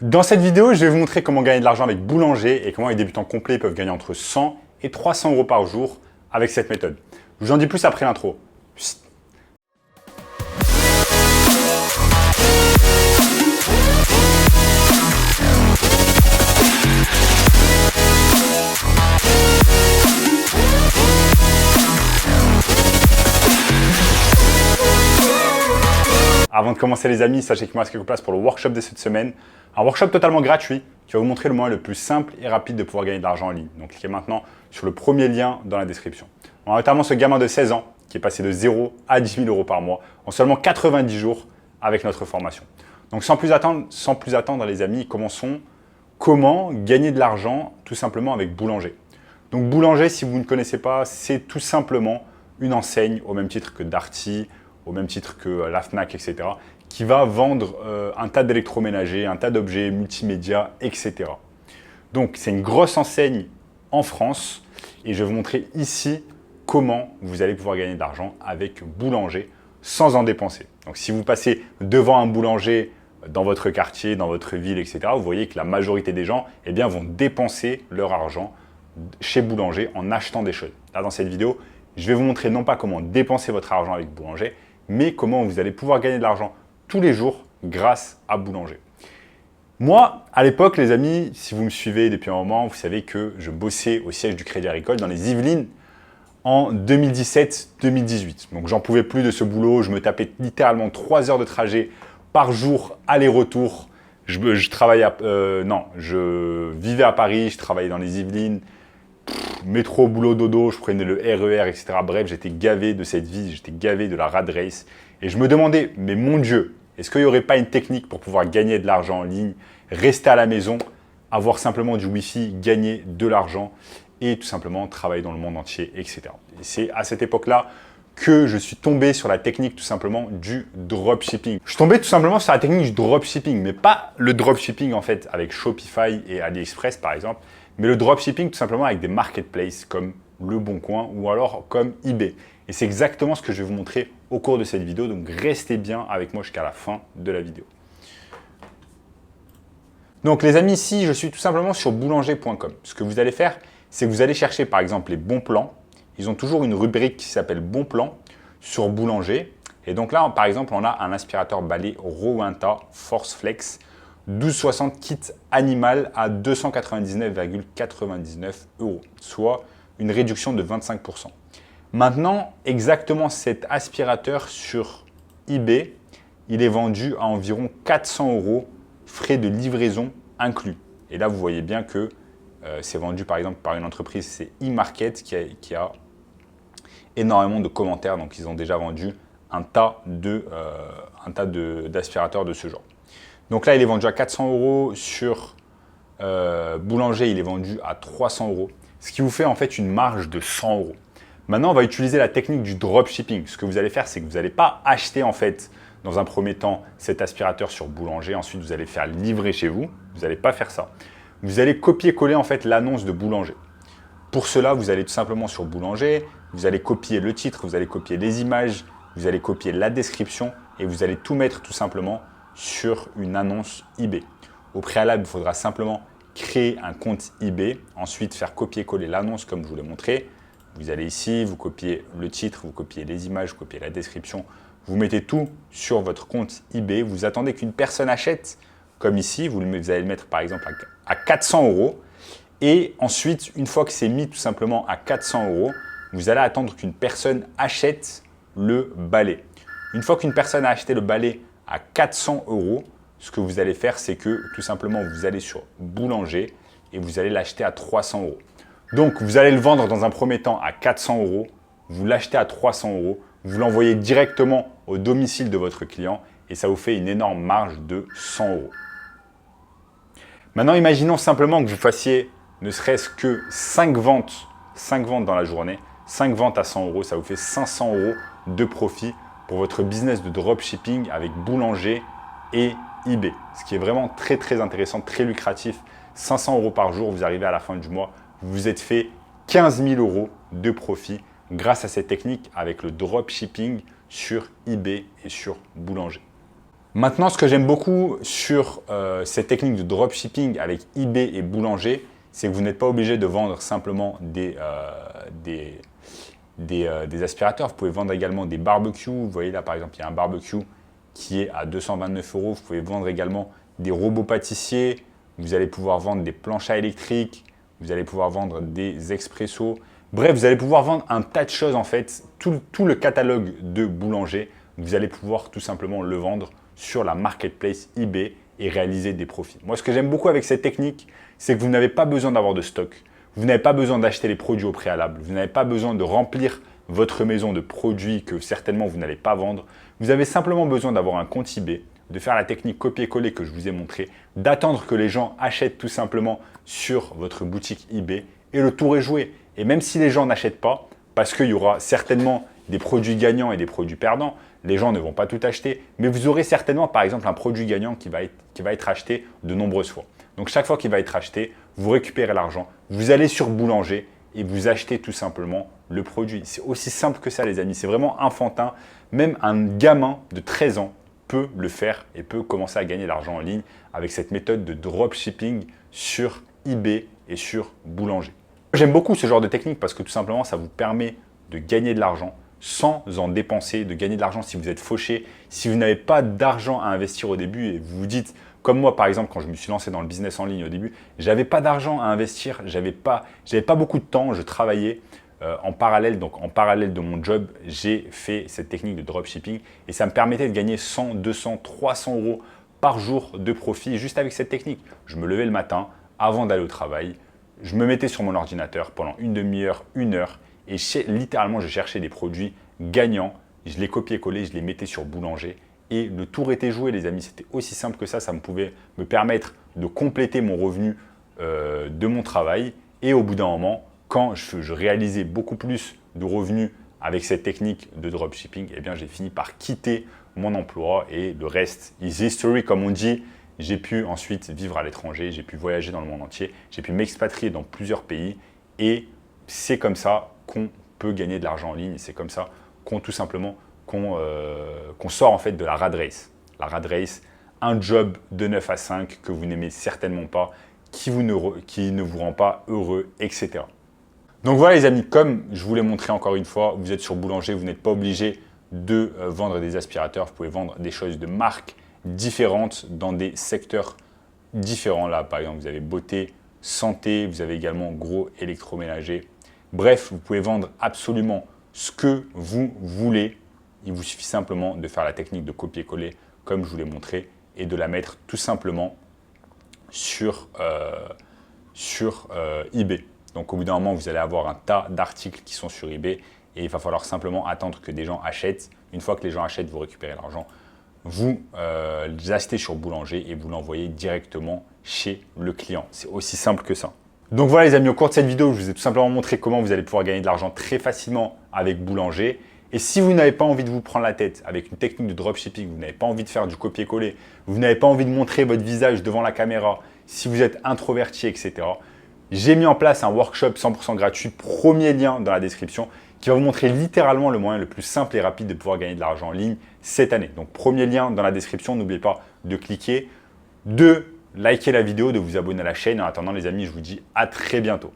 Dans cette vidéo, je vais vous montrer comment gagner de l'argent avec Boulanger et comment les débutants complets peuvent gagner entre 100 et 300 euros par jour avec cette méthode. Je vous en dis plus après l'intro. Avant de commencer les amis, sachez qu'il me reste quelques places pour le workshop de cette semaine. Un workshop totalement gratuit qui va vous montrer le moyen le plus simple et rapide de pouvoir gagner de l'argent en ligne. Donc cliquez maintenant sur le premier lien dans la description. On a notamment ce gamin de 16 ans qui est passé de 0 à 10 000 euros par mois en seulement 90 jours avec notre formation. Donc sans plus attendre les amis, commençons. Comment gagner de l'argent tout simplement avec Boulanger. Donc Boulanger, si vous ne connaissez pas, c'est tout simplement une enseigne au même titre que Darty, au même titre que la Fnac, etc., qui va vendre un tas d'électroménagers, un tas d'objets multimédia, etc. Donc, c'est une grosse enseigne en France et je vais vous montrer ici comment vous allez pouvoir gagner de l'argent avec Boulanger sans en dépenser. Donc, si vous passez devant un boulanger dans votre quartier, dans votre ville, etc., vous voyez que la majorité des gens vont dépenser leur argent chez Boulanger en achetant des choses. Là, dans cette vidéo, je vais vous montrer non pas comment dépenser votre argent avec Boulanger, mais comment vous allez pouvoir gagner de l'argent tous les jours grâce à Boulanger. Moi, à l'époque, les amis, si vous me suivez depuis un moment, vous savez que je bossais au siège du Crédit Agricole dans les Yvelines en 2017-2018. Donc, j'en pouvais plus de ce boulot. Je me tapais littéralement 3 heures de trajet par jour, aller-retour. Je vivais à Paris, je travaillais dans les Yvelines. Métro, boulot, dodo, je prenais le RER, etc. Bref, j'étais gavé de cette vie, j'étais gavé de la rat race. Et je me demandais, mais mon Dieu, est-ce qu'il n'y aurait pas une technique pour pouvoir gagner de l'argent en ligne, rester à la maison, avoir simplement du Wi-Fi, gagner de l'argent et tout simplement travailler dans le monde entier, etc. Et c'est à cette époque-là que je suis tombé sur la technique tout simplement du dropshipping. Je suis tombé tout simplement sur la technique du dropshipping, mais pas le dropshipping en fait avec Shopify et AliExpress par exemple, mais le dropshipping tout simplement avec des marketplaces comme Le Bon Coin ou alors comme eBay. Et c'est exactement ce que je vais vous montrer au cours de cette vidéo, donc restez bien avec moi jusqu'à la fin de la vidéo. Donc les amis, ici je suis tout simplement sur boulanger.com. Ce que vous allez faire, c'est que vous allez chercher par exemple les bons plans. Ils ont toujours une rubrique qui s'appelle bons plans sur Boulanger. Et donc là, par exemple, on a un aspirateur balai Rowenta Force Flex 1260 kit animal à 299,99 €, soit une réduction de 25%. Maintenant, exactement cet aspirateur sur eBay, il est vendu à environ 400 €, frais de livraison inclus. Et là, vous voyez bien que c'est vendu par exemple par une entreprise, c'est eMarket qui a énormément de commentaires. Donc, ils ont déjà vendu un tas d'aspirateurs de ce genre. Donc là, il est vendu à 400 € sur Boulanger, il est vendu à 300 €, ce qui vous fait en fait une marge de 100 €. Maintenant, on va utiliser la technique du dropshipping. Ce que vous allez faire, c'est que vous n'allez pas acheter en fait dans un premier temps cet aspirateur sur Boulanger. Ensuite, vous allez faire livrer chez vous. Vous n'allez pas faire ça. Vous allez copier-coller en fait l'annonce de Boulanger. Pour cela, vous allez tout simplement sur Boulanger, vous allez copier le titre, vous allez copier les images, vous allez copier la description et vous allez tout mettre tout simplement sur une annonce eBay. Au préalable, il faudra simplement créer un compte eBay, ensuite faire copier-coller l'annonce comme je vous l'ai montré. Vous allez ici, vous copiez le titre, vous copiez les images, vous copiez la description, vous mettez tout sur votre compte eBay, vous attendez qu'une personne achète, comme ici, vous allez le mettre par exemple à 400 € et ensuite, une fois que c'est mis tout simplement à 400 €, vous allez attendre qu'une personne achète le balai. Une fois qu'une personne a acheté le balai à 400 €, ce que vous allez faire, c'est que tout simplement, vous allez sur Boulanger et vous allez l'acheter à 300 €. Donc, vous allez le vendre dans un premier temps à 400 €, vous l'achetez à 300 €, vous l'envoyez directement au domicile de votre client et ça vous fait une énorme marge de 100 €. Maintenant, imaginons simplement que vous fassiez ne serait-ce que 5 ventes dans la journée, 5 ventes à 100 €, ça vous fait 500 € de profit pour votre business de dropshipping avec Boulanger et eBay. Ce qui est vraiment très très intéressant, très lucratif. 500 € par jour, vous arrivez à la fin du mois, vous vous êtes fait 15 000 € de profit grâce à cette technique avec le dropshipping sur eBay et sur Boulanger. Maintenant, ce que j'aime beaucoup sur cette technique de dropshipping avec eBay et Boulanger, c'est que vous n'êtes pas obligé de vendre simplement des aspirateurs. Vous pouvez vendre également des barbecues. Vous voyez là, par exemple, il y a un barbecue qui est à 229 euros. Vous pouvez vendre également des robots pâtissiers. Vous allez pouvoir vendre des planches à électrique. Vous allez pouvoir vendre des expressos. Bref, vous allez pouvoir vendre un tas de choses en fait. Tout le catalogue de Boulanger, vous allez pouvoir tout simplement le vendre sur la marketplace eBay et réaliser des profits. Moi, ce que j'aime beaucoup avec cette technique, c'est que vous n'avez pas besoin d'avoir de stock. Vous n'avez pas besoin d'acheter les produits au préalable. Vous n'avez pas besoin de remplir votre maison de produits que certainement vous n'allez pas vendre. Vous avez simplement besoin d'avoir un compte eBay, de faire la technique copier-coller que je vous ai montré, d'attendre que les gens achètent tout simplement sur votre boutique eBay et le tour est joué. Et même si les gens n'achètent pas, parce qu'il y aura certainement des produits gagnants et des produits perdants, les gens ne vont pas tout acheter, mais vous aurez certainement par exemple un produit gagnant qui va être acheté de nombreuses fois. Donc chaque fois qu'il va être acheté, vous récupérez l'argent, vous allez sur Boulanger et vous achetez tout simplement le produit. C'est aussi simple que ça les amis, c'est vraiment enfantin. Même un gamin de 13 ans peut le faire et peut commencer à gagner de l'argent en ligne avec cette méthode de dropshipping sur eBay et sur Boulanger. J'aime beaucoup ce genre de technique parce que tout simplement ça vous permet de gagner de l'argent sans en dépenser, de gagner de l'argent si vous êtes fauché, si vous n'avez pas d'argent à investir au début et vous vous dites, comme moi par exemple quand je me suis lancé dans le business en ligne au début, j'avais pas d'argent à investir, j'avais pas beaucoup de temps, je travaillais en parallèle, donc en parallèle de mon job, j'ai fait cette technique de dropshipping et ça me permettait de gagner 100, 200, 300 euros par jour de profit juste avec cette technique. Je me levais le matin avant d'aller au travail, je me mettais sur mon ordinateur pendant une demi-heure, une heure et littéralement je cherchais des produits gagnants, je les copiais-collais, je les mettais sur Boulanger et le tour était joué les amis. C'était aussi simple que ça pouvait me permettre de compléter mon revenu de mon travail et au bout d'un moment, quand je réalisais beaucoup plus de revenus avec cette technique de dropshipping, eh bien j'ai fini par quitter mon emploi et le reste is history comme on dit. J'ai pu ensuite vivre à l'étranger, j'ai pu voyager dans le monde entier, j'ai pu m'expatrier dans plusieurs pays et c'est comme ça qu'on peut gagner de l'argent en ligne. C'est comme ça qu'on sort en fait de la rat race. La rat race, un job de 9 à 5 que vous n'aimez certainement pas, qui ne vous rend pas heureux, etc. Donc voilà les amis, comme je vous l'ai montré encore une fois, vous êtes sur Boulanger, vous n'êtes pas obligé de vendre des aspirateurs, vous pouvez vendre des choses de marques différentes dans des secteurs différents. Là, par exemple, vous avez beauté, santé, vous avez également gros électroménager. Bref, vous pouvez vendre absolument ce que vous voulez. Il vous suffit simplement de faire la technique de copier-coller comme je vous l'ai montré et de la mettre tout simplement sur eBay. Donc au bout d'un moment, vous allez avoir un tas d'articles qui sont sur eBay et il va falloir simplement attendre que des gens achètent. Une fois que les gens achètent, vous récupérez l'argent. Vous les achetez sur Boulanger et vous l'envoyez directement chez le client. C'est aussi simple que ça. Donc voilà les amis, au cours de cette vidéo, je vous ai tout simplement montré comment vous allez pouvoir gagner de l'argent très facilement avec Boulanger. Et si vous n'avez pas envie de vous prendre la tête avec une technique de dropshipping, vous n'avez pas envie de faire du copier-coller, vous n'avez pas envie de montrer votre visage devant la caméra, si vous êtes introverti, etc. J'ai mis en place un workshop 100% gratuit, premier lien dans la description, qui va vous montrer littéralement le moyen le plus simple et rapide de pouvoir gagner de l'argent en ligne cette année. Donc premier lien dans la description, n'oubliez pas de cliquer, de liker la vidéo, de vous abonner à la chaîne. En attendant les amis, je vous dis à très bientôt.